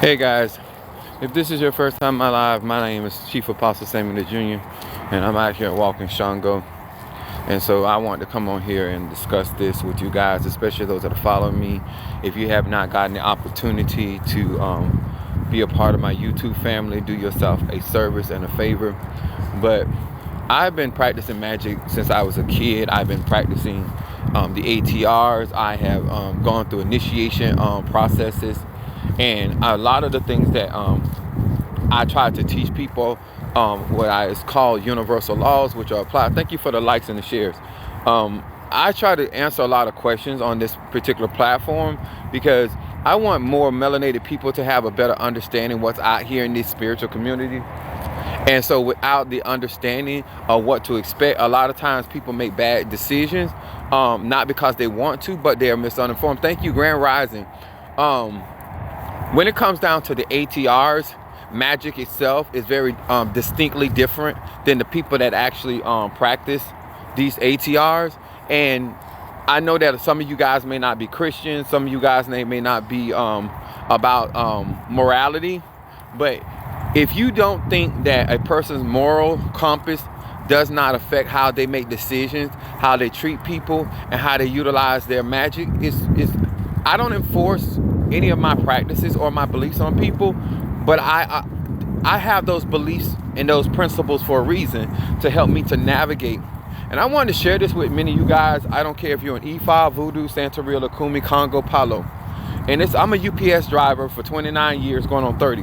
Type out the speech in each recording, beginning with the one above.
Hey guys, if this is your first time in my live, my name is Chief Apostle Samuel Jr. and I'm out here at Walking Shango. And so I want to come on here and discuss this with you guys, especially those that are following me. If you have not gotten the opportunity to be a part of my YouTube family, do yourself a service and a favor. But I've been practicing magic since I was a kid. I've been practicing the ATRs. I have gone through initiation processes. And a lot of the things that I try to teach people, what is called universal laws, which are applied. Thank you for the likes and the shares. I try to answer a lot of questions on this particular platform because I want more melanated people to have a better understanding what's out here in this spiritual community. And so without the understanding of what to expect, a lot of times people make bad decisions, not because they want to, but they are misinformed. Thank you, Grand Rising. When it comes down to the ATRs, magic itself is very distinctly different than the people that actually practice these ATRs. And I know that some of you guys may not be Christian, some of you guys may not be about morality, but if you don't think that a person's moral compass does not affect how they make decisions, how they treat people, and how they utilize their magic, I don't enforce any of my practices or my beliefs on people, but I have those beliefs and those principles for a reason to help me to navigate. And I wanted to share this with many of you guys. I don't care if you're in Ifa, Voodoo, Santeria, Lukumi, Congo, Palo. And I'm a UPS driver for 29 years, going on 30.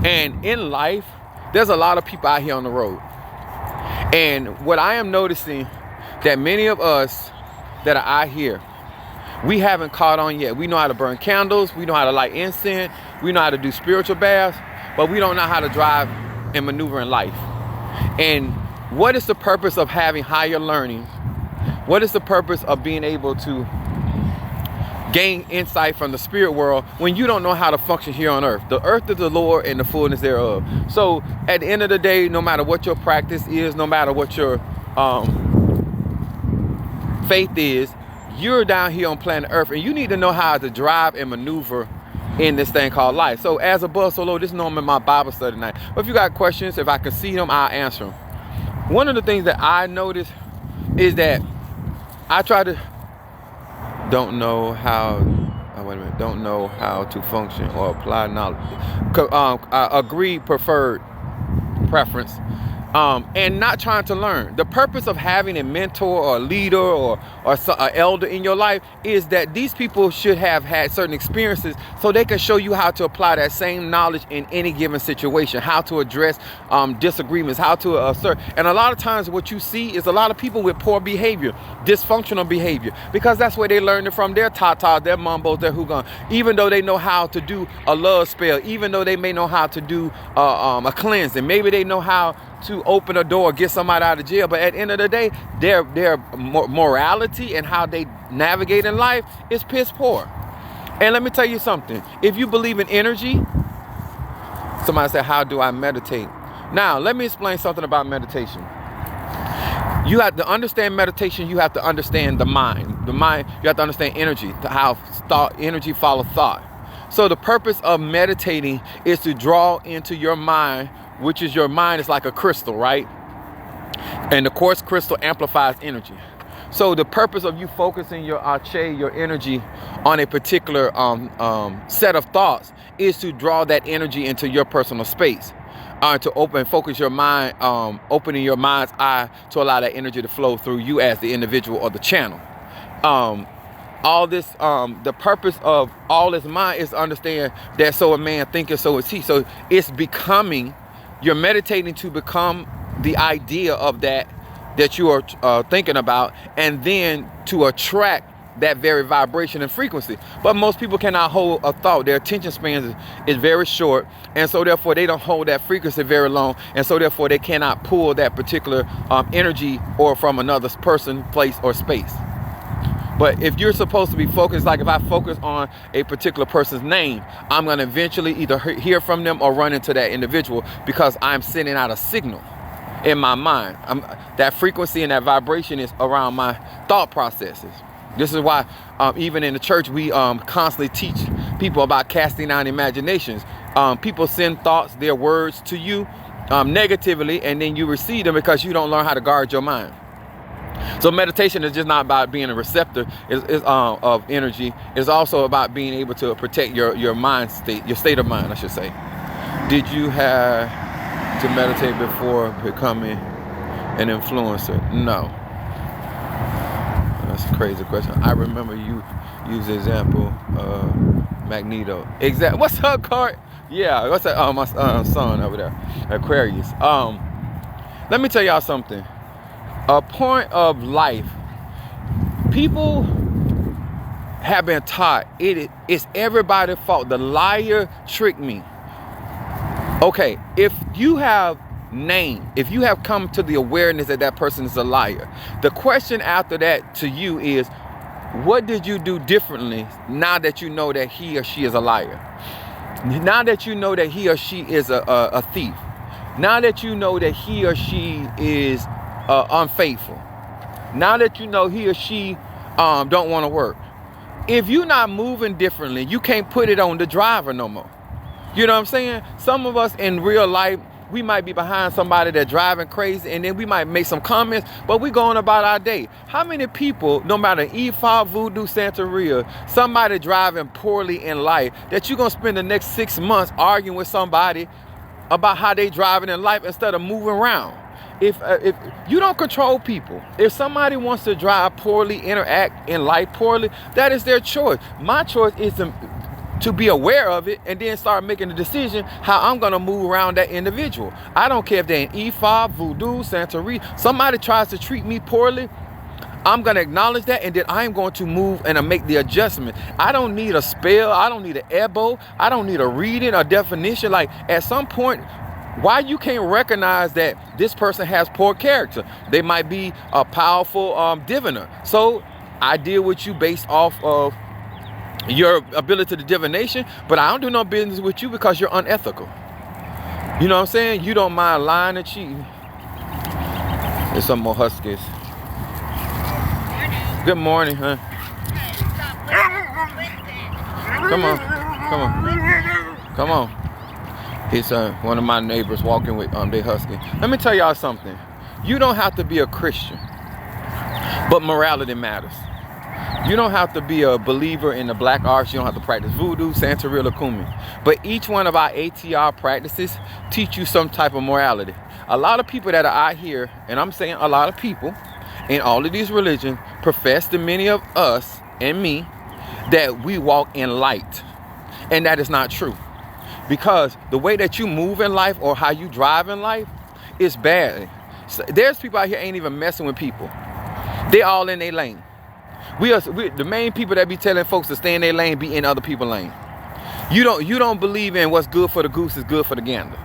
And in life, there's a lot of people out here on the road. And what I am noticing, that many of us that are out here, we haven't caught on yet. We know how to burn candles. We know how to light incense. We know how to do spiritual baths, but we don't know how to drive and maneuver in life. And what is the purpose of having higher learning? What is the purpose of being able to gain insight from the spirit world when you don't know how to function here on earth? The earth is the Lord and the fullness thereof. So at the end of the day, no matter what your practice is, no matter what your faith is, you're down here on planet Earth, and you need to know how to drive and maneuver in this thing called life. So as above, so below, this is normally my Bible study night. But if you got questions, if I can see them, I'll answer them. One of the things that I notice is that I try to don't know how to function or apply knowledge. Agree preferred preference. And not trying to learn. The purpose of having a mentor or a leader or an elder in your life is that these people should have had certain experiences so they can show you how to apply that same knowledge in any given situation, how to address disagreements, how to assert. And a lot of times what you see is a lot of people with poor behavior, dysfunctional behavior, because that's where they learned it from, their tatas, their mumbos, their hugon. Even though they know how to do a love spell, even though they may know how to do a cleansing, maybe they know how to open a door, get somebody out of jail, but at the end of the day, their morality and how they navigate in life is piss poor. And let me tell you something. If you believe in energy, somebody said, how do I meditate? Now, let me explain something about meditation. You have to understand meditation. You have to understand the mind. The mind, you have to understand energy, how thought, energy follows thought. So the purpose of meditating is to draw into your mind, which is your mind is like a crystal, right? And the quartz crystal amplifies energy. So the purpose of you focusing your ache, your energy on a particular set of thoughts is to draw that energy into your personal space. To focus your mind, opening your mind's eye to allow that energy to flow through you as the individual or the channel. All this, the purpose of all this mind is to understand that so a man thinketh, so is he. So it's becoming, you're meditating to become the idea of that you are thinking about, and then to attract that very vibration and frequency. But most people cannot hold a thought. Their attention span is very short, and so therefore they don't hold that frequency very long, and so therefore they cannot pull that particular energy or from another person, place, or space. But if you're supposed to be focused, like if I focus on a particular person's name, I'm going to eventually either hear from them or run into that individual because I'm sending out a signal in my mind. That frequency and that vibration is around my thought processes. This is why even in the church, we constantly teach people about casting down imaginations. People send thoughts, their words to you negatively, and then you receive them because you don't learn how to guard your mind. So meditation is just not about being a receptor of energy. It's also about being able to protect your mind state, your state of mind, I should say. Did you have to meditate before becoming an influencer? No. That's a crazy question. I remember you use the example Magneto. Exactly. What's up, Cart? Yeah, what's that? My son over there, Aquarius. Let me tell y'all something. A point of life, people have been taught it's everybody's fault. The liar tricked me. Okay, if you have if you have come to the awareness that that person is a liar, the question after that to you is, what did you do differently now that you know that he or she is a liar? Now that you know that he or she is a thief? Now that you know that he or she is unfaithful? Now that you know he or she don't want to work? If you're not moving differently, you can't put it on the driver no more. You know what I'm saying? Some of us in real life, we might be behind somebody that's driving crazy, and then we might make some comments, but we going about our day. How many people, no matter Ifa, Voodoo, Santeria, somebody driving poorly in life, that you're going to spend the next 6 months arguing with somebody about how they driving in life instead of moving around? If you don't control people, if somebody wants to drive poorly, interact in life poorly, that is their choice. My choice is to be aware of it and then start making a decision how I'm going to move around that individual. I don't care if they're in Ifa, Voodoo, Santeria. Somebody tries to treat me poorly, I'm going to acknowledge that, and then I am going to move and make the adjustment. I don't need a spell. I don't need an ebo. I don't need a reading, a definition. Like, at some point, why you can't recognize that this person has poor character? They might be a powerful diviner. So I deal with you based off of your ability to divination, but I don't do no business with you because you're unethical. You know what I'm saying? You don't mind lying and cheating. There's some more huskies. Good morning, huh? Come on, come on, come on. It's one of my neighbors walking with their husky. Let me tell y'all something. You don't have to be a Christian, but morality matters. You don't have to be a believer in the black arts. You don't have to practice voodoo, Santeria, Kumi. But each one of our ATR practices teach you some type of morality. A lot of people that are out here, and I'm saying a lot of people in all of these religions, profess to many of us and me that we walk in light. And that is not true. Because the way that you move in life or how you drive in life is bad. So there's people out here ain't even messing with people. They all in their lane. We the main people that be telling folks to stay in their lane, be in other people's lane. You don't believe in what's good for the goose is good for the gander.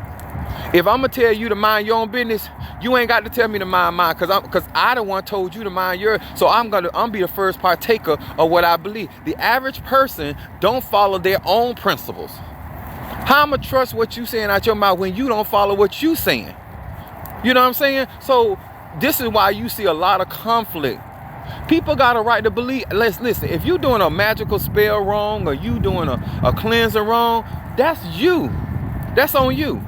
If I'm gonna tell you to mind your own business, you ain't got to tell me to mind mine, because I the one told you to mind yours. So I'm be the first partaker of what I believe. The average person don't follow their own principles. How I'm gonna trust what you saying out your mouth when you don't follow what you saying? You know what I'm saying? So this is why you see a lot of conflict. People got a right to believe. Let's listen. If you doing a magical spell wrong, or you doing a cleanser wrong, that's you. That's on you.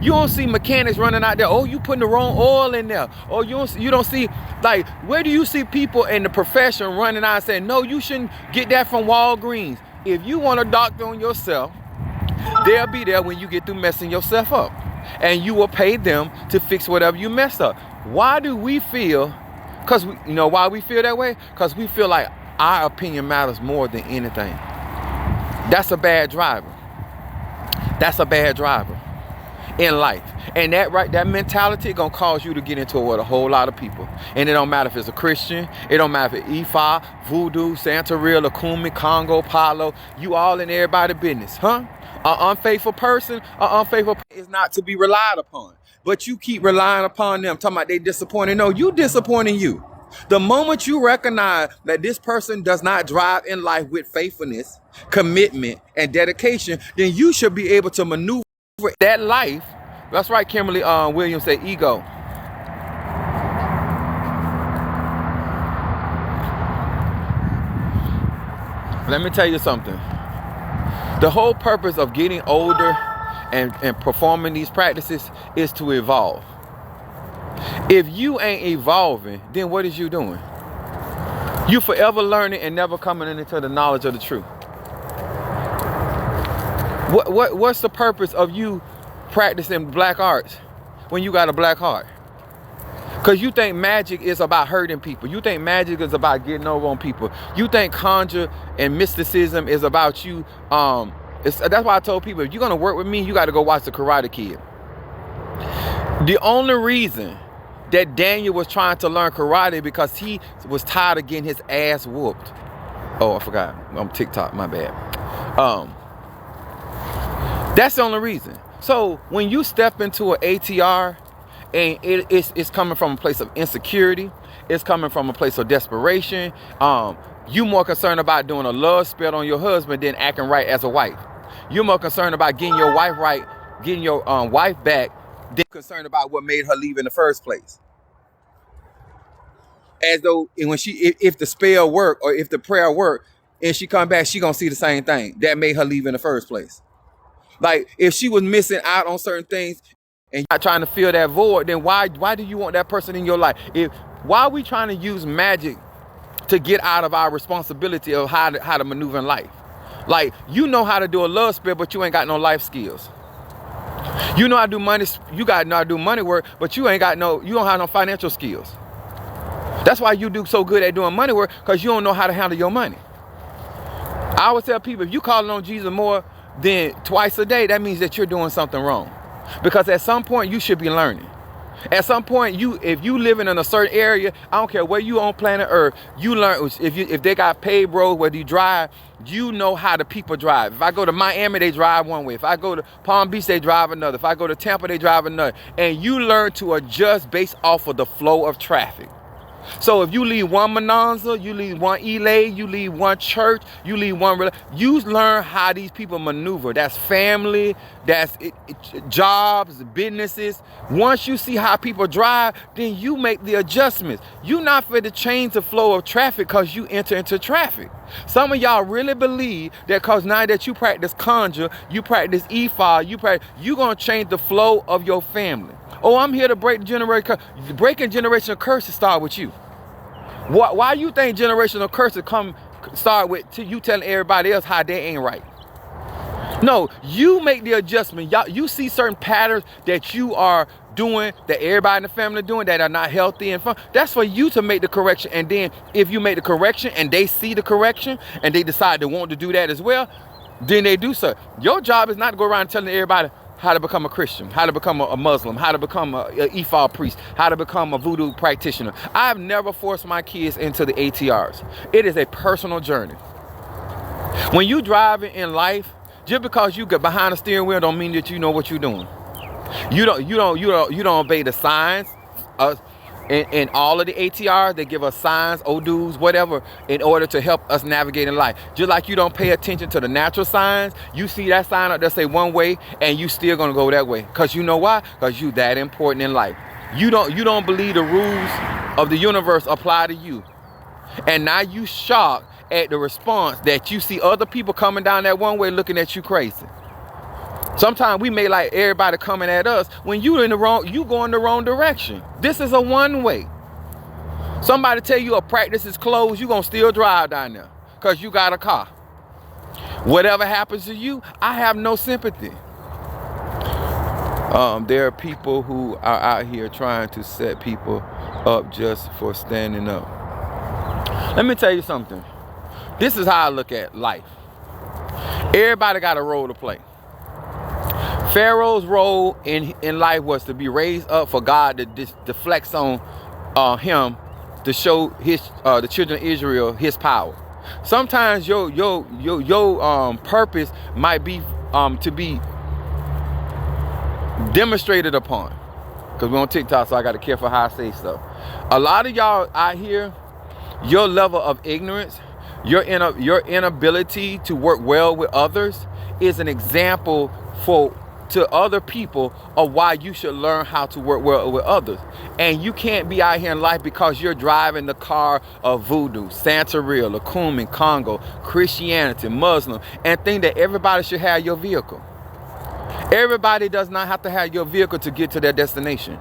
You don't see mechanics running out there. Oh, you putting the wrong oil in there. Oh, you don't see, like, where do you see people in the profession running out and saying, no, you shouldn't get that from Walgreens? If you want a doctor on yourself, they'll be there when you get through messing yourself up, and you will pay them to fix whatever you messed up. Why do we feel? Because you know why we feel that way? Because we feel like our opinion matters more than anything. That's a bad driver. That's a bad driver in life. And that mentality gonna cause you to get into it with a whole lot of people. And it don't matter if it's a Christian, it don't matter if it's Ifa, Voodoo, Santeria, Lakumi, Congo, Palo, you all in everybody's business, huh? An unfaithful person is not to be relied upon. But you keep relying upon them, talking about they disappointing. No, you disappointing you. The moment you recognize that this person does not drive in life with faithfulness, commitment, and dedication, then you should be able to maneuver that life. That's right, Kimberly Williams said ego. Let me tell you something. The whole purpose of getting older and performing these practices is to evolve. If you ain't evolving, then what is you doing? You forever learning and never coming into the knowledge of the truth. What's the purpose of you practicing black arts when you got a black heart? Because you think magic is about hurting people. You think magic is about getting over on people. You think conjure and mysticism is about you. That's why I told people, if you're going to work with me, you got to go watch The Karate Kid. The only reason that Daniel was trying to learn karate because he was tired of getting his ass whooped. Oh, I forgot. I'm TikTok. My bad. That's the only reason. So when you step into an ATR and it's coming from a place of insecurity, it's coming from a place of desperation, you more concerned about doing a love spell on your husband than acting right as a wife. You're more concerned about getting your wife right, getting your wife back, than concerned about what made her leave in the first place. As though if the spell work or if the prayer work and she come back, she gonna see the same thing that made her leave in the first place. Like if she was missing out on certain things and you're not trying to fill that void, then why do you want that person in your life? Why are we trying to use magic to get out of our responsibility of how to maneuver in life? Like, you know how to do a love spell, but you ain't got no life skills. You know how to do money, you got to know how to do money work, but you don't have no financial skills. That's why you do so good at doing money work, because you don't know how to handle your money. I always tell people, if you calling on Jesus more than twice a day, that means that you're doing something wrong. Because at some point, you should be learning. At some point, if you living in a certain area, I don't care where you on planet Earth, you learn. If they got paved roads, whether you drive, you know how the people drive. If I go to Miami, they drive one way. If I go to Palm Beach, they drive another. If I go to Tampa, they drive another. And you learn to adjust based off of the flow of traffic. So if you leave one Mononza, you leave one Elay, you leave one church, you leave one, you learn how these people maneuver. That's family, that's jobs, businesses. Once you see how people drive, then you make the adjustments. You're not for to change the flow of traffic because you enter into traffic. Some of y'all really believe that because now that you practice conjure, you practice Ifa, you're going to change the flow of your family. Oh, I'm here to break the generational curse. Breaking generational curses start with you. Why you think generational curses start with you telling everybody else how they ain't right? No, you make the adjustment. You see certain patterns that you are doing, that everybody in the family doing, that are not healthy and fun. That's for you to make the correction. And then if you make the correction and they see the correction and they decide they want to do that as well, then they do so. Your job is not to go around telling everybody how to become a Christian, how to become a Muslim, how to become a Ifa priest, how to become a voodoo practitioner. I've never forced my kids into the ATRs. It is a personal journey. When you driving in life, just because you get behind the steering wheel don't mean that you know what you're doing. You don't obey the signs. In all of the ATRs, they give us signs, odus, whatever, in order to help us navigate in life. Just like you don't pay attention to the natural signs, you see that sign up there say one way, and you still gonna go that way. Cause you know why? Cause you that important in life. You don't believe the rules of the universe apply to you. And now you shocked at the response that you see other people coming down that one way looking at you crazy. Sometimes we may like everybody coming at us when you go in the wrong direction. This is a one way. Somebody tell you a practice is closed, you gonna still drive down there because you got a car. Whatever happens to you, I have no sympathy. There are people who are out here trying to set people up just for standing up. Let me tell you something. This is how I look at life. Everybody got a role to play. Pharaoh's role in life was to be raised up for God to flex on him to show the children of Israel his power. Sometimes your purpose might be to be demonstrated upon. Because we're on TikTok, so I got to care for how I say stuff. A lot of y'all out here, your level of ignorance, your inability to work well with others is an example for to other people of why you should learn how to work well with others. And you can't be out here in life because you're driving the car of voodoo, Santeria, Lacumen, Congo, Christianity, Muslim, and think that everybody should have your vehicle. Everybody does not have to have your vehicle to get to their destination.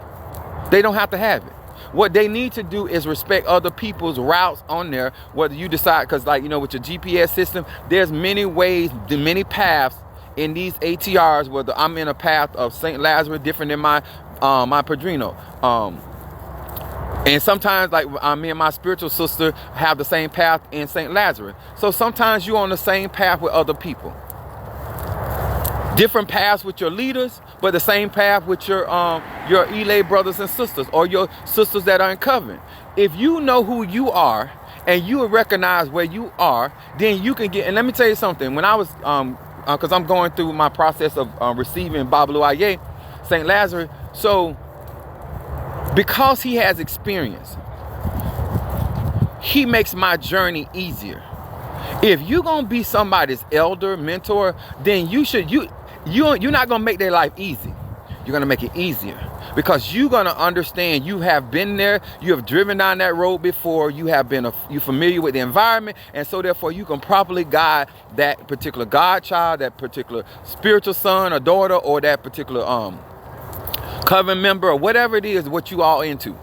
They don't have to have it. What they need to do is respect other people's routes on there, whether you decide, because like, you know, with your GPS system, there's many ways, many paths in these ATRs, whether I'm in a path of St. Lazarus, different than my Padrino. And sometimes, like, me and my spiritual sister have the same path in St. Lazarus. So sometimes you're on the same path with other people. Different paths with your leaders, but the same path with your elay brothers and sisters, or your sisters that are in covenant. If you know who you are and you recognize where you are, then you can get. And let me tell you something. When I was, because I'm going through my process of receiving Babylou Aye, St. Lazarus. So because he has experience, he makes my journey easier. If you're gonna be somebody's elder, mentor, then you're not gonna make their life easy. You're gonna make it easier, because you're gonna understand. You have been there. You have driven down that road before. You have been you're familiar with the environment, and so therefore you can properly guide that particular godchild, that particular spiritual son or daughter, or that particular covenant member, or whatever it is what you all into.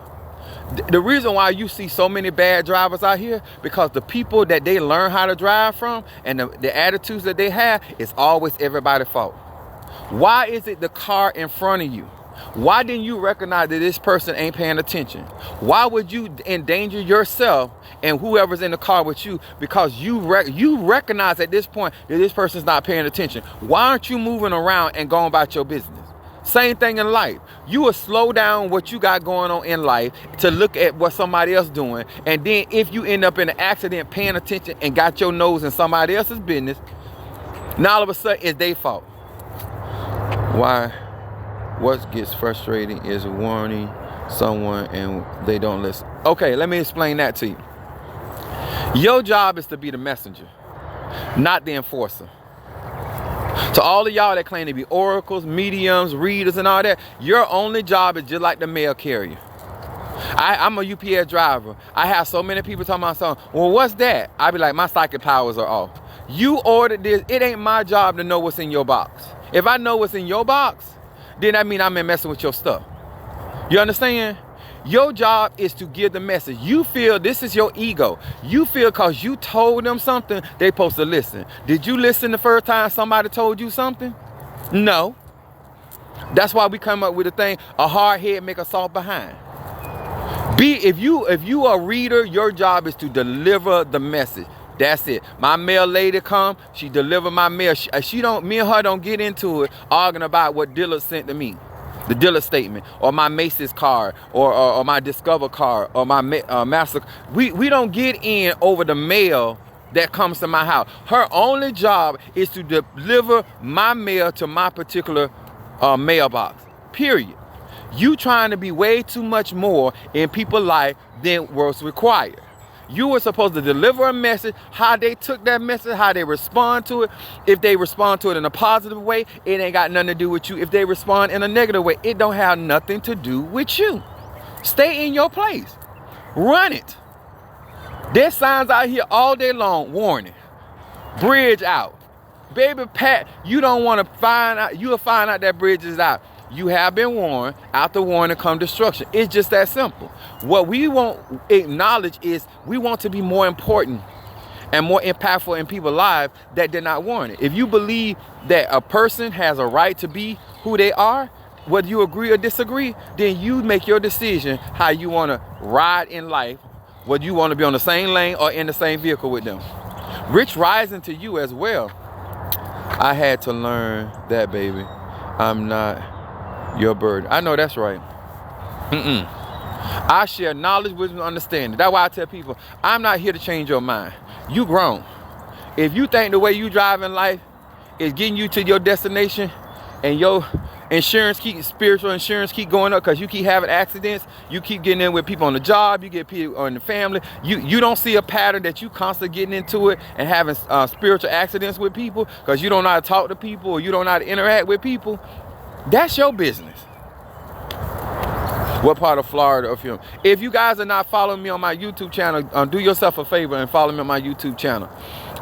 The reason why you see so many bad drivers out here, because the people that they learn how to drive from and the attitudes that they have is always everybody's fault. Why is it the car in front of you? Why didn't you recognize that this person ain't paying attention? Why would you endanger yourself and whoever's in the car with you because you recognize at this point that this person's not paying attention? Why aren't you moving around and going about your business? Same thing in life. You will slow down what you got going on in life to look at what somebody else doing. And then if you end up in an accident paying attention and got your nose in somebody else's business, now all of a sudden it's their fault. Why? What gets frustrating is warning someone and they don't listen. Okay, let me explain that to you. Your job is to be the messenger, not the enforcer. To all of y'all that claim to be oracles, mediums, readers, and all that, your only job is just like the mail carrier. I'm a UPS driver. I have so many people talking about something. Well, what's that? I be like, my psychic powers are off. You ordered this. It ain't my job to know what's in your box. If I know what's in your box, then that means I'm messing with your stuff. You understand? Your job is to give the message. You feel this is your ego. You feel because you told them something, they supposed to listen. Did you listen the first time somebody told you something? No. That's why we come up with a thing, a hard head make a soft behind. If you are a reader, your job is to deliver the message. That's it. My mail lady come, she deliver my mail. Me and her don't get into it arguing about what Dillard sent to me. The Dillard statement, or my Macy's card, or my Discover card, or my Master. We don't get in over the mail that comes to my house. Her only job is to deliver my mail to my particular mailbox. Period. You trying to be way too much more in people's life than what's required. You were supposed to deliver a message, how they took that message, how they respond to it. If they respond to it in a positive way, it ain't got nothing to do with you. If they respond in a negative way, it don't have nothing to do with you. Stay in your place. Run it. There's signs out here all day long, warning. Bridge out. Baby Pat, you don't want to find out, you'll find out that bridge is out. You have been warned. After warning come destruction. It's just that simple. What we won't acknowledge is we want to be more important and more impactful in people's lives that they're not warned. If you believe that a person has a right to be who they are, whether you agree or disagree, then you make your decision how you want to ride in life, whether you want to be on the same lane or in the same vehicle with them. Rich rising to you as well. I had to learn that, baby. I'm not your burden. I know that's right. I share knowledge, wisdom, and understanding. That's why I tell people, I'm not here to change your mind. You grown. If you think the way you drive in life is getting you to your destination and your spiritual insurance keep going up because you keep having accidents, you keep getting in with people on the job, you get people in the family, you don't see a pattern that you constantly getting into it and having spiritual accidents with people because you don't know how to talk to people or you don't know how to interact with people, That's your business. What part of Florida of him? If you guys are not following me on my YouTube channel, do yourself a favor and follow me on my YouTube channel.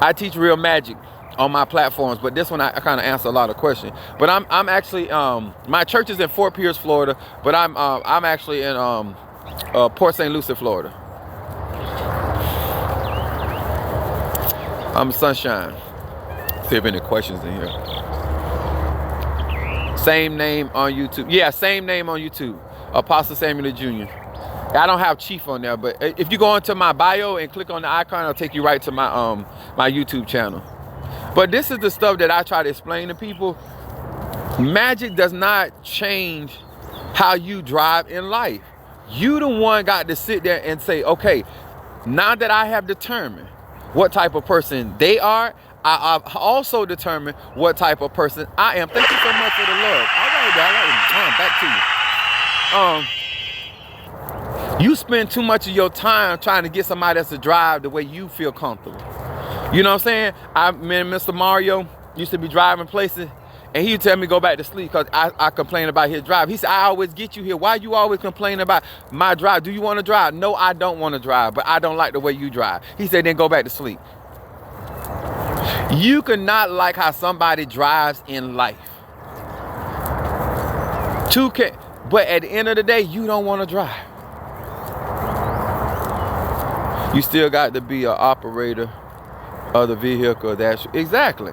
I teach real magic on my platforms, but this one I kind of answer a lot of questions. But I'm actually my church is in Fort Pierce, Florida, but I'm actually in Port St. Lucie, Florida. I'm Sunshine. See if any questions in here. Same name on YouTube. Yeah, same name on YouTube. Apostle Samuel Jr. I don't have Chief on there, but if you go into my bio and click on the icon, it'll take you right to my my YouTube channel. But this is the stuff that I try to explain to people. Magic does not change how you drive in life. You the one got to sit there and say, okay, now that I have determined what type of person they are, I've also determined what type of person I am. Thank you so much for the love. All right, back to you. You spend too much of your time trying to get somebody else to drive the way you feel comfortable. You know what I'm saying? Me and Mr. Mario used to be driving places, and he'd tell me go back to sleep because I complain about his drive. He said, I always get you here. Why you always complaining about my drive? Do you want to drive? No, I don't want to drive, but I don't like the way you drive. He said, then go back to sleep. You cannot like how somebody drives in life. But at the end of the day, you don't want to drive. You still got to be an operator of the vehicle. Exactly.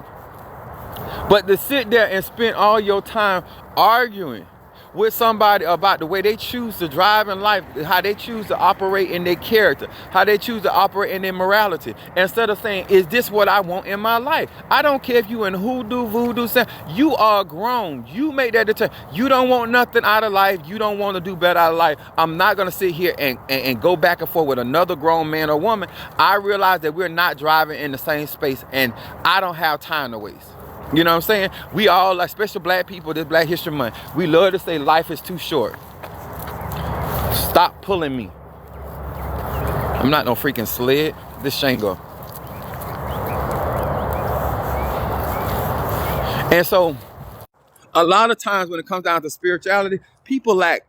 But to sit there and spend all your time arguing with somebody about the way they choose to drive in life, how they choose to operate in their character, how they choose to operate in their morality, instead of saying, is this what I want in my life? I don't care if you in hoodoo, voodoo, you are grown. You make that determination. You don't want nothing out of life. You don't want to do better out of life. I'm not going to sit here and go back and forth with another grown man or woman. I realize that we're not driving in the same space, and I don't have time to waste. You know what I'm saying? We all, like special black people, this Black History Month, we love to say life is too short. Stop pulling me. I'm not no freaking sled. This Shango. And so, a lot of times when it comes down to spirituality, people lack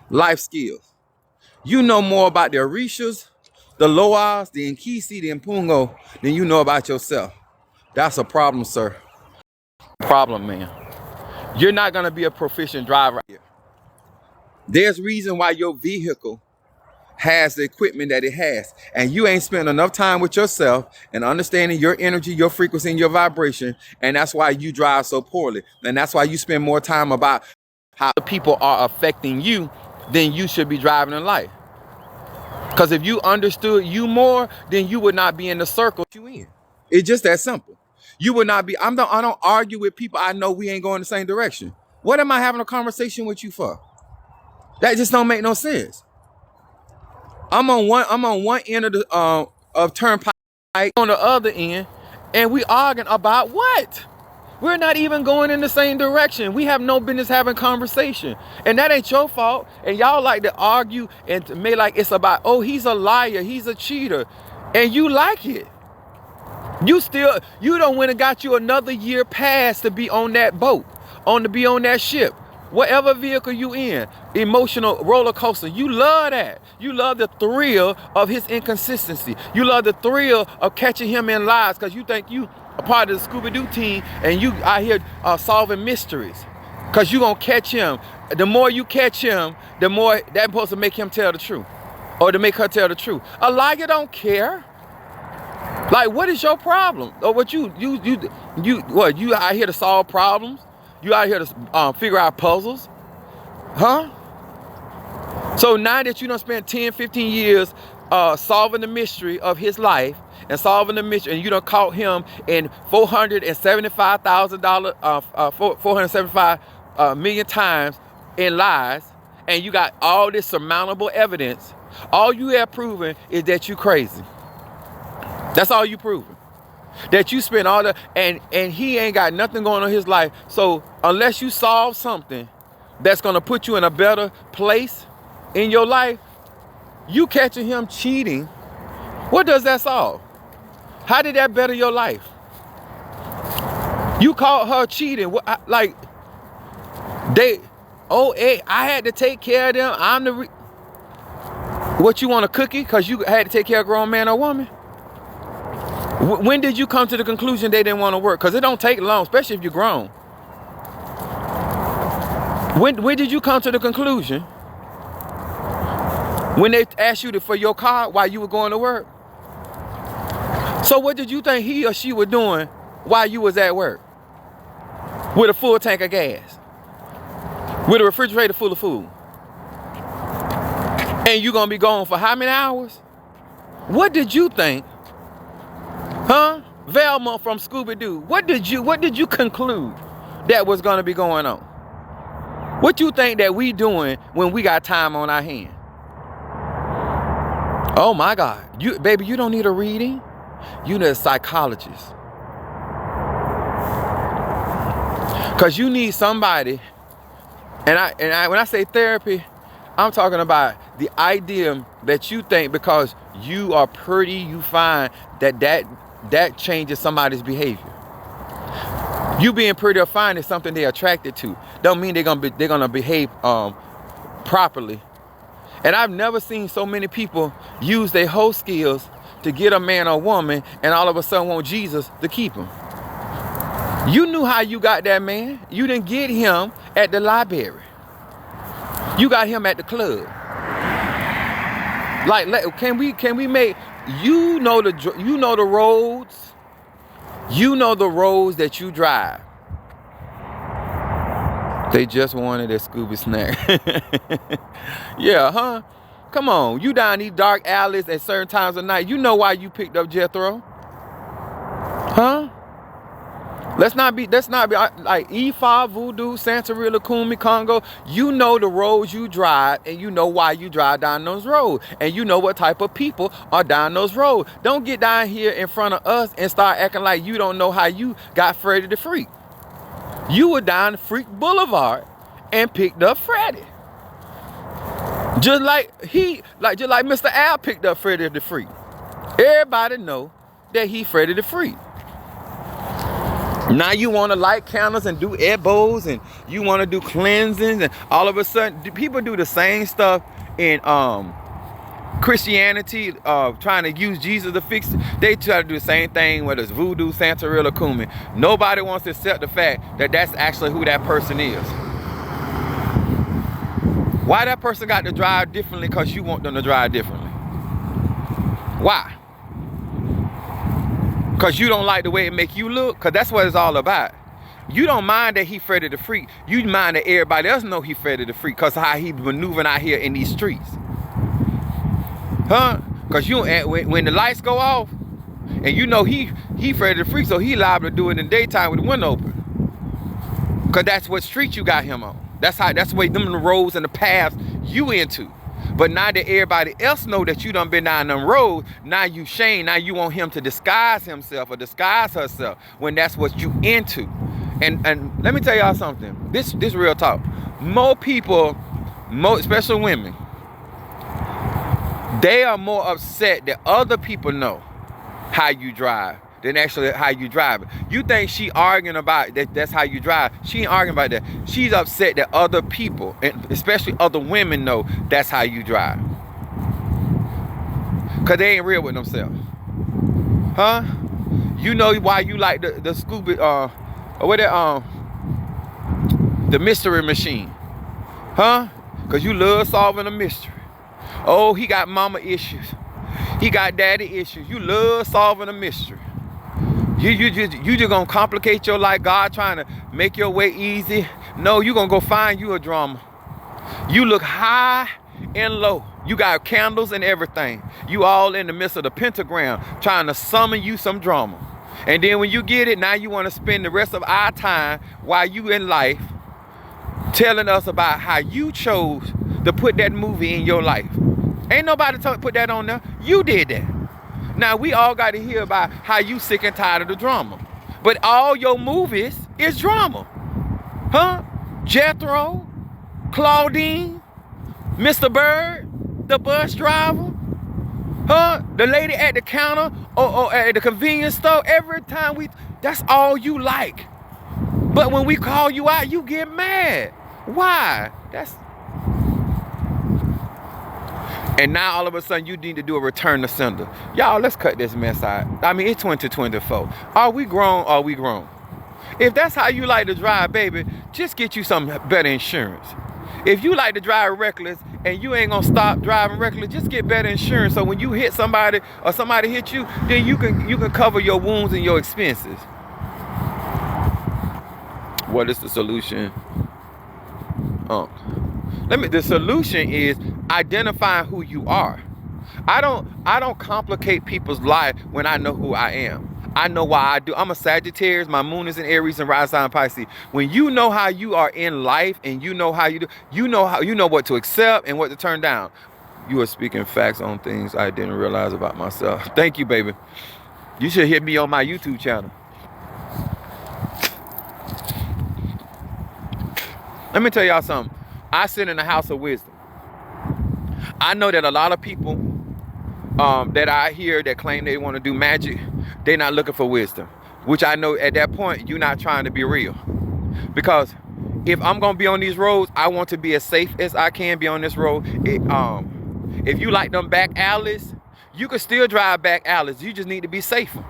life skills. You know more about the Orishas, the Loas, the Nkisi, the Mpungo than you know about yourself. That's a problem, sir. Problem, man. You're not going to be a proficient driver here. There's reason why your vehicle has the equipment that it has. And you ain't spent enough time with yourself and understanding your energy, your frequency, and your vibration. And that's why you drive so poorly. And that's why you spend more time about how people are affecting you than you should be driving in life. Because if you understood you more, then you would not be in the circle you in. It's just that simple. You would not be. I don't argue with people I know we ain't going the same direction. What am I having a conversation with you for? That just don't make no sense. I'm on one end of the of turnpike, on the other end, and we arguing about what? We're not even going in the same direction. We have no business having conversation, and that ain't your fault. And y'all like to argue and to make like it's about, oh, he's a liar, he's a cheater, and you like it. You don't went and got you another year pass to be on that boat, to be on that ship, whatever vehicle you in, emotional roller coaster. You love that. You love the thrill of his inconsistency. You love the thrill of catching him in lies because you think you a part of the Scooby-Doo team and you out here solving mysteries because you gonna catch him. The more you catch him, the more that's supposed to make him tell the truth or to make her tell the truth. A liar don't care. Like, what is your problem? Or what you out here to solve problems? You out here to figure out puzzles? Huh? So now that you done spent 10, 15 years solving the mystery of his life and solving the mystery, and you done caught him in $475 million times in lies, and you got all this surmountable evidence, all you have proven is that you crazy. That's all you proving. That you spend all the, and he ain't got nothing going on in his life. So unless you solve something that's gonna put you in a better place in your life, you catching him cheating, what does that solve? How did that better your life? You caught her cheating. Like, I had to take care of them. What, you want a cookie because you had to take care of a grown man or woman? When did you come to the conclusion they didn't want to work? Because it don't take long, especially if you're grown. When did you come to the conclusion? When they asked you for your car while you were going to work? So what did you think he or she was doing while you was at work? With a full tank of gas? With a refrigerator full of food? And you gonna be gone for how many hours? What did you think? Huh? Velma from Scooby-Doo. What did you conclude that was gonna be going on? What you think that we doing when we got time on our hand? Oh my God. Baby, you don't need a reading. You need a psychologist. Cause you need somebody, and when I say therapy, I'm talking about the idea that you think because you are pretty, you find that changes somebody's behavior. You being pretty or fine is something they're attracted to. Don't mean they're gonna behave properly. And I've never seen so many people use their whole skills to get a man or woman, and all of a sudden want Jesus to keep him. You knew how you got that man. You didn't get him at the library. You got him at the club. Like, can we make, you know the roads. You know the roads that you drive. They just wanted a Scooby snack. Yeah, huh? Come on, you down these dark alleys at certain times of night. You know why you picked up Jethro? Huh? Let's not be like Ifa, Voodoo, Santeria, Kumi, Congo. You know the roads you drive, and you know why you drive down those roads, and you know what type of people are down those roads. Don't get down here in front of us and start acting like you don't know how you got Freddie the Freak. You were down Freak Boulevard and picked up Freddie. Just like Mr. Al picked up Freddie the Freak. Everybody know that he Freddie the Freak. Now you want to light candles and do elbows, and you want to do cleansings, and all of a sudden people do the same stuff in Christianity, trying to use Jesus to fix it. They try to do the same thing, whether it's voodoo, Santeria, or Kumi. Nobody wants to accept the fact that that's actually who that person is. Why that person got to drive differently? Because you want them to drive differently. Why? Because you don't like the way it make you look? Because that's what it's all about. You don't mind that he Freddie the Freak. You mind that everybody else know he Freddie the Freak because how he maneuvering out here in these streets. Huh? Because you when the lights go off, and you know he Freddie the Freak, so he liable to do it in the daytime with the window open. Because that's what street you got him on. That's the way them the roads and the paths you into. But now that everybody else know that you done been down them roads, now you shame. Now you want him to disguise himself or disguise herself when that's what you into. And let me tell y'all something. This real talk. More people, especially women, they are more upset that other people know how you drive than actually how you drive. You think she arguing about that's how you drive. She ain't arguing about that. She's upset that other people, and especially other women, know that's how you drive. Cause they ain't real with themselves. Huh? You know why you like the Scooby the mystery machine. Huh? Cause you love solving a mystery. Oh, he got mama issues. He got daddy issues. You love solving a mystery. You just gonna complicate your life. God trying to make your way easy. No, you gonna go find you a drama. You look high and low. You got candles and everything. You all in the midst of the pentagram trying to summon you some drama. And then when you get it, now you want to spend the rest of our time while you in life telling us about how you chose to put that movie in your life. Ain't nobody put that on there. You did that. Now we all got to hear about how you sick and tired of the drama. But all your movies is drama. Huh? Jethro, Claudine, Mr. Bird, the bus driver, huh? The lady at the counter or at the convenience store. Every time that's all you like. But when we call you out, you get mad. Why? And now all of a sudden you need to do a return to sender. Y'all, let's cut this mess out. I mean, it's 2024. Are we grown? Are we grown? If that's how you like to drive, baby, just get you some better insurance. If you like to drive reckless and you ain't gonna stop driving reckless, just get better insurance. So when you hit somebody or somebody hit you, then you can cover your wounds and your expenses. What is the solution? The solution is identifying who you are. I don't complicate people's life when I know who I am. I know why I do. I'm a Sagittarius. My moon is in Aries and rising sign Pisces. When you know how you are in life and you know how you do, you know what to accept and what to turn down. You are speaking facts on things I didn't realize about myself. Thank you, baby. You should hit me on my YouTube channel. Let me tell y'all something. I sit in the house of wisdom. I know that a lot of people that I hear that claim they want to do magic, they're not looking for wisdom. Which I know at that point, you're not trying to be real. Because if I'm going to be on these roads, I want to be as safe as I can be on this road. If you like them back alleys, you can still drive back alleys. You just need to be safer.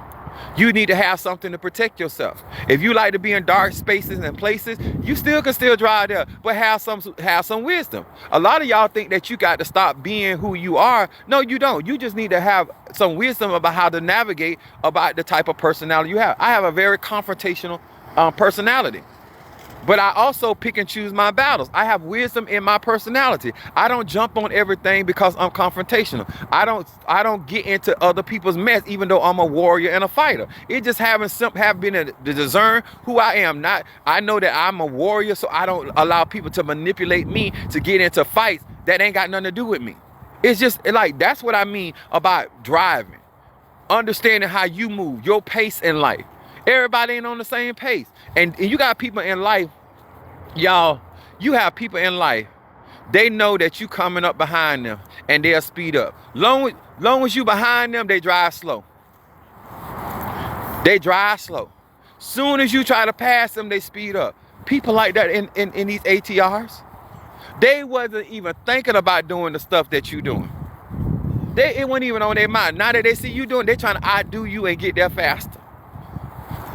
You need to have something to protect yourself. If you like to be in dark spaces and places, you can still drive there, but have some wisdom. A lot of y'all think that you got to stop being who you are. No, you don't. You just need to have some wisdom about how to navigate about the type of personality you have. I have a very confrontational personality. But I also pick and choose my battles. I have wisdom in my personality. I don't jump on everything because I'm confrontational. I don't get into other people's mess, even though I'm a warrior and a fighter. It just have been to discern who I am. I know that I'm a warrior, so I don't allow people to manipulate me to get into fights that ain't got nothing to do with me. It's just like, that's what I mean about driving. Understanding how you move, your pace in life. Everybody ain't on the same pace. And you got people in life, y'all, you have people in life, they know that you coming up behind them and they'll speed up. Long as you behind them, they drive slow. They drive slow. Soon as you try to pass them, they speed up. People like that in these ATRs, they wasn't even thinking about doing the stuff that you doing. It wasn't even on their mind. Now that they see you doing, they trying to outdo you and get there faster.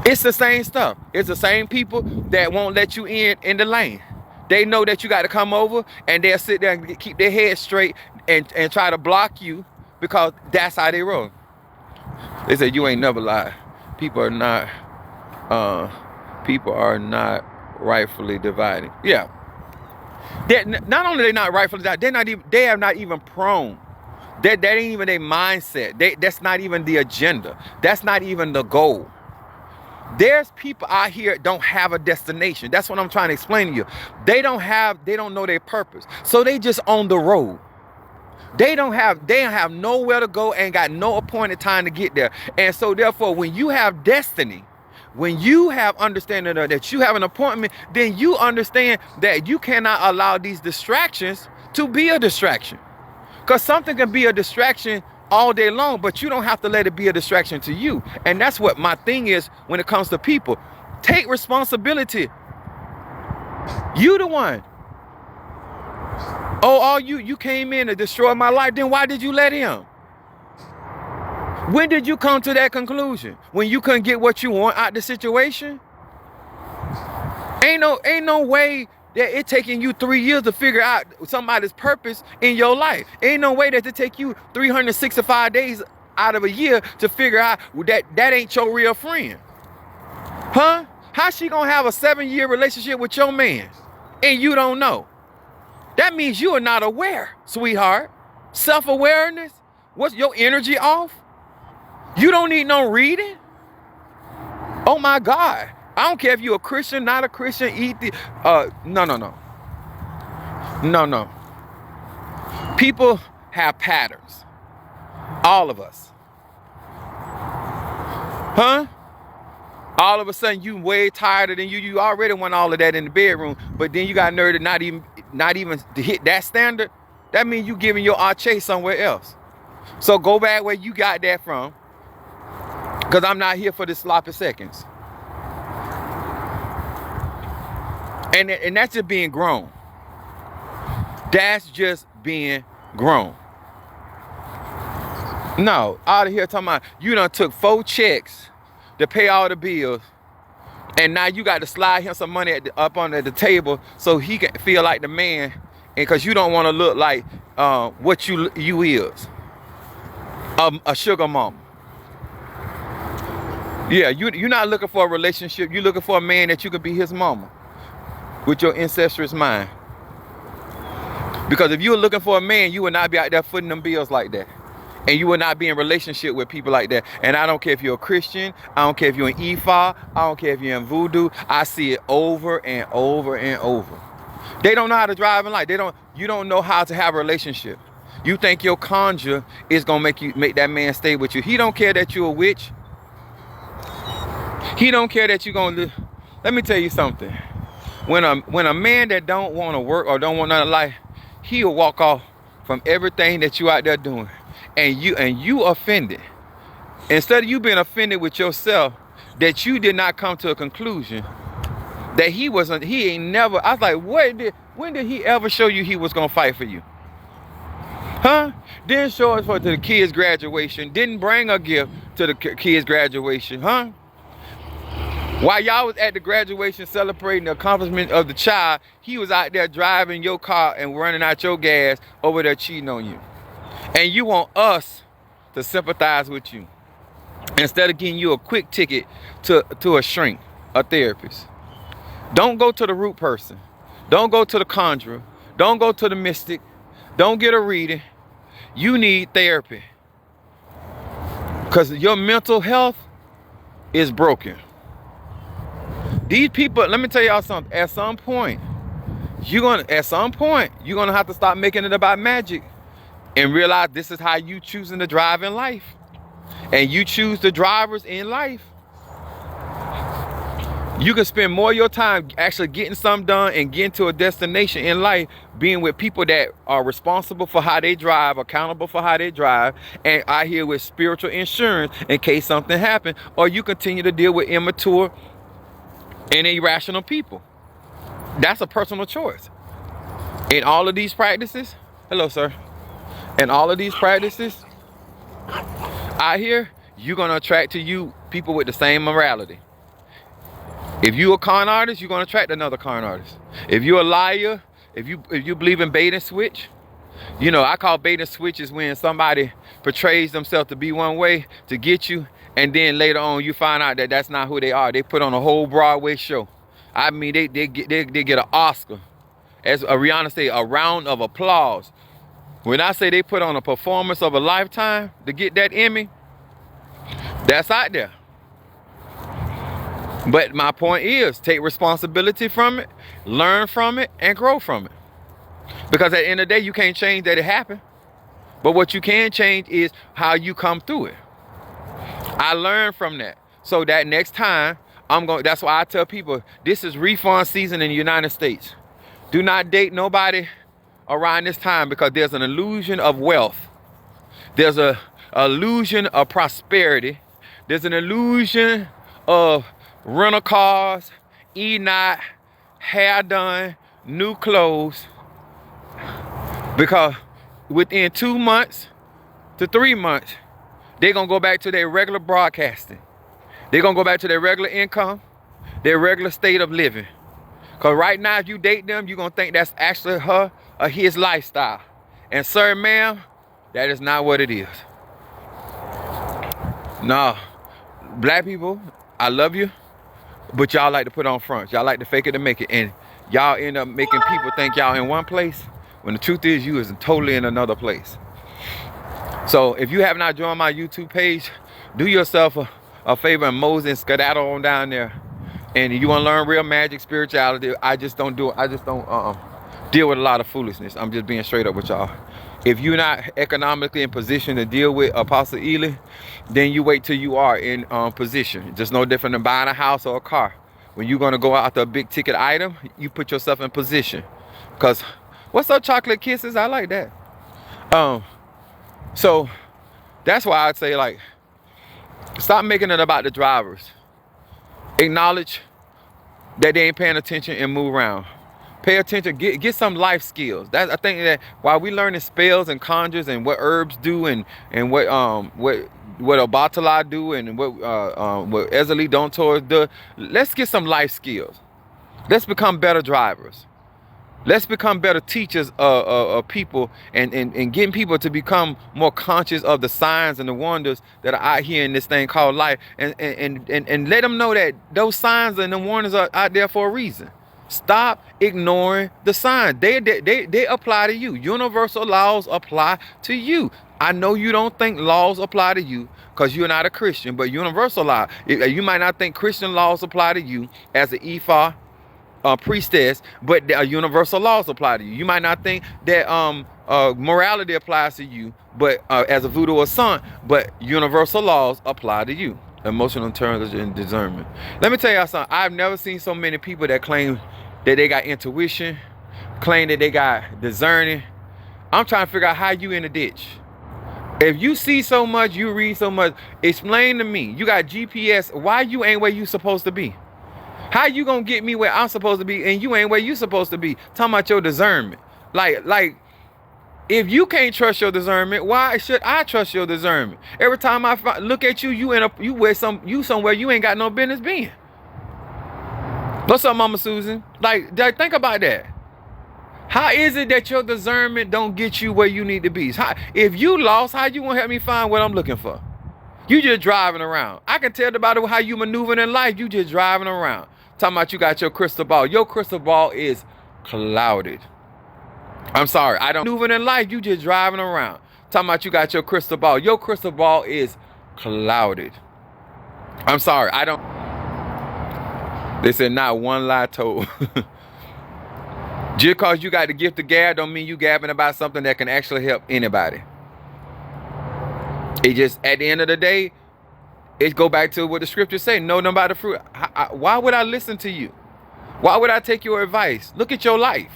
It's the same stuff. It's the same people that won't let you in the lane. They know that you got to come over, and they'll sit there and keep their head straight and try to block you because that's how they roll. They say you ain't never lied. People are not rightfully dividing. Yeah. Not only they not rightfully divided, they are not even prone. That ain't even their mindset. That's not even the agenda. That's not even the goal. There's people out here that don't have a destination. That's what I'm trying to explain to you. They don't know their purpose. So they just on the road. They don't have nowhere to go and got no appointed time to get there. And so therefore, when you have destiny, when you have understanding that you have an appointment, then you understand that you cannot allow these distractions to be a distraction. Because something can be a distraction all day long, but you don't have to let it be a distraction to you. And that's what my thing is when it comes to people. Take responsibility. You the one. Oh, you came in to destroy my life, then why did you let him? When did you come to that conclusion? When you couldn't get what you want out the situation? Ain't no way that it taking you 3 years to figure out somebody's purpose in your life. Ain't no way that it take you 365 days out of a year to figure out that ain't your real friend. Huh? How she gonna have a 7-year relationship with your man and you don't know? That means you are not aware, sweetheart. Self-awareness? What's your energy off? You don't need no reading? Oh my God. I don't care if you're a Christian, not a Christian, no. People have patterns. All of us. Huh? All of a sudden you way tired than you already want all of that in the bedroom, but then you got nerve to not even to hit that standard. That means you giving your arche somewhere else. So go back where you got that from, because I'm not here for the sloppy seconds. And that's just being grown. That's just being grown. No, out of here talking about you done took 4 checks to pay all the bills, and now you got to slide him some money up under the table so he can feel like the man, and because you don't want to look like what you is, a sugar mama. Yeah, you're not looking for a relationship. You're looking for a man that you could be his mama with your incestuous mind. Because if you were looking for a man, you would not be out there footing them bills like that. And you would not be in relationship with people like that. And I don't care if you're a Christian. I don't care if you're in Ifa. I don't care if you're in Voodoo. I see it over and over and over. They don't know how to drive in life. You don't know how to have a relationship. You think your conjure is gonna make that man stay with you. He don't care that you're a witch. He don't care that you're gonna live. Let me tell you something. When a man that don't want to work or don't want nothing in life, he'll walk off from everything that you out there doing. And you offended. Instead of you being offended with yourself that you did not come to a conclusion that he ain't never. I was like, when did he ever show you he was gonna fight for you? Huh? Didn't show us to the kids' graduation. Didn't bring a gift to the kids' graduation. Huh? While y'all was at the graduation celebrating the accomplishment of the child, he was out there driving your car and running out your gas over there cheating on you. And you want us to sympathize with you instead of getting you a quick ticket to a shrink, a therapist. Don't go to the root person. Don't go to the conjurer. Don't go to the mystic. Don't get a reading. You need therapy. Because your mental health is broken. These people, let me tell y'all something. At some point, you're gonna have to stop making it about magic and realize this is how you choosing to drive in life. And you choose the drivers in life. You can spend more of your time actually getting something done and getting to a destination in life, being with people that are responsible for how they drive, accountable for how they drive, and out here with spiritual insurance in case something happens, or you continue to deal with immature and irrational people. That's a personal choice. In all of these practices, hello, sir. In all of these practices, out here, you're gonna attract to you people with the same morality. If you're a con artist, you're gonna attract another con artist. If you're a liar, if you believe in bait and switch, you know, I call bait and switch is when somebody portrays themselves to be one way to get you, and then later on you find out that that's not who they are. They put on a whole Broadway show. I mean, they get an Oscar. As Rihanna say, a round of applause. When I say they put on a performance of a lifetime to get that Emmy, that's out there. But my point is, take responsibility from it, learn from it, and grow from it. Because at the end of the day, you can't change that it happened. But what you can change is how you come through it. I learned from that. So that next time, that's why I tell people, this is refund season in the United States. Do not date nobody around this time because there's an illusion of wealth. There's an illusion of prosperity. There's an illusion of rental cars, eating out, hair done, new clothes. Because within 2 months to 3 months, they're going to go back to their regular broadcasting. They're going to go back to their regular income, their regular state of living. Because right now, if you date them, you're going to think that's actually her or his lifestyle. And sir, ma'am, that is not what it is. No. Black people, I love you. But y'all like to put on fronts. Y'all like to fake it to make it. And y'all end up making people think y'all in one place when the truth is you is totally in another place. So if you have not joined my YouTube page, do yourself a favor and Moses and skedaddle on down there. And you want to learn real magic, spirituality, I just don't deal with a lot of foolishness. I'm just being straight up with y'all. If you're not economically in position to deal with Apostle Ely, then you wait till you are in position. Just no different than buying a house or a car. When you're going to go after a big ticket item, you put yourself in position. Because, what's up, chocolate kisses? I like that. So, that's why I'd say, stop making it about the drivers. Acknowledge that they ain't paying attention and move around. Pay attention, get some life skills. I think that while we learning spells and conjures and what herbs do and what Obatala do and what Ezeli Dontor do, let's get some life skills. Let's become better drivers. Let's become better teachers of people and getting people to become more conscious of the signs and the wonders that are out here in this thing called life, and let them know that those signs and the wonders are out there for a reason. Stop ignoring the signs. They apply to you. Universal laws apply to you. I know you don't think laws apply to you because you're not a Christian, but universal law. You might not think Christian laws apply to you as an Ifa priestess, but universal laws apply to you. You might not think that morality applies to you, but as a voodoo or son, but universal laws apply to you. Emotional intelligence and discernment. Let me tell y'all something. I've never seen so many people that claim that they got intuition, claim that they got discerning. I'm trying to figure out how you in the ditch. If you see so much, you read so much, explain to me. You got GPS. Why you ain't where you supposed to be? How you gonna get me where I'm supposed to be and you ain't where you supposed to be? Talking about your discernment. Like, if you can't trust your discernment, why should I trust your discernment? Every time I look at you, you somewhere you ain't got no business being. What's up, Mama Susan? Like, think about that. How is it that your discernment don't get you where you need to be? If you lost, how you gonna help me find what I'm looking for? You just driving around. I can tell about how you maneuvering in life. You just driving around. Talking about you got your crystal ball. Your crystal ball is clouded. I'm sorry, I don't maneuvering in life. You just driving around. Talking about you got your crystal ball. Your crystal ball is clouded. I'm sorry, I don't. They said not one lie told. Just because you got the gift of gab don't mean you gabbing about something that can actually help anybody. It just, at the end of the day, it go back to what the scriptures say. Know them by the fruit. Why would I listen to you? Why would I take your advice? Look at your life.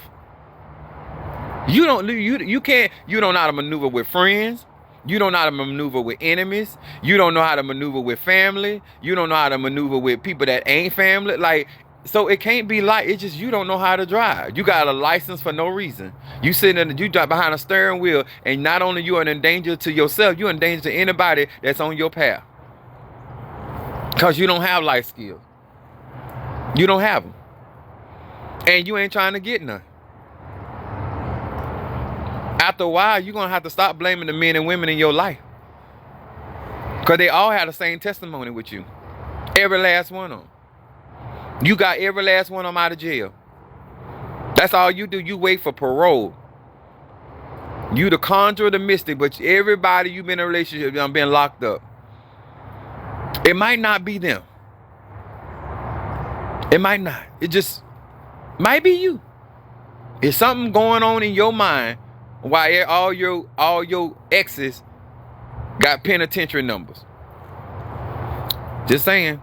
You don't know how to maneuver with friends. You don't know how to maneuver with enemies. You don't know how to maneuver with family. You don't know how to maneuver with people that ain't family. Like, so it can't be like, it's just you don't know how to drive. You got a license for no reason. You drive behind a steering wheel, and not only you are in danger to yourself, you're in danger to anybody that's on your path. Because you don't have life skills. You don't have them. And you ain't trying to get none. After a while, you're going to have to stop blaming the men and women in your life. Because they all have the same testimony with you. Every last one of them. You got every last one of them out of jail. That's all you do. You wait for parole. You the conjurer, the mystic, but everybody you've been in a relationship, been locked up. It might not be them. It might not. It just might be you. It's something going on in your mind why all your exes got penitentiary numbers. Just saying.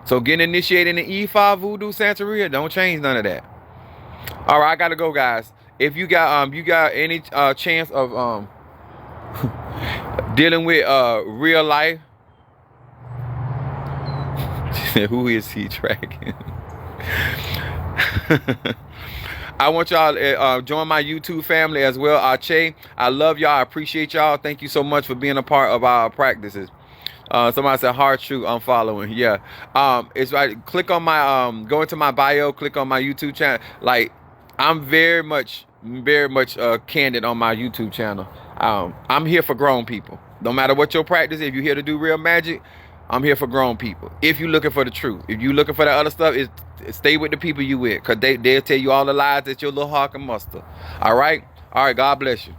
So getting initiated in the E5 Voodoo Santeria, don't change none of that. All right, I gotta go, guys. If you got any chance of dealing with real life, who is he tracking? I want y'all to join my YouTube family as well. Arche, I love y'all. I appreciate y'all. Thank you so much for being a part of our practices. Somebody said hard shoot, I'm following. Yeah. It's right. Click on my go into my bio, click on my YouTube channel. Like, I'm very much candid on my YouTube channel. I'm here for grown people. No matter what your practice, if you're here to do real magic, I'm here for grown people. If you're looking for the truth, if you're looking for the other stuff, stay with the people you with, because they'll tell you all the lies that your little heart can muster. All right? God bless you.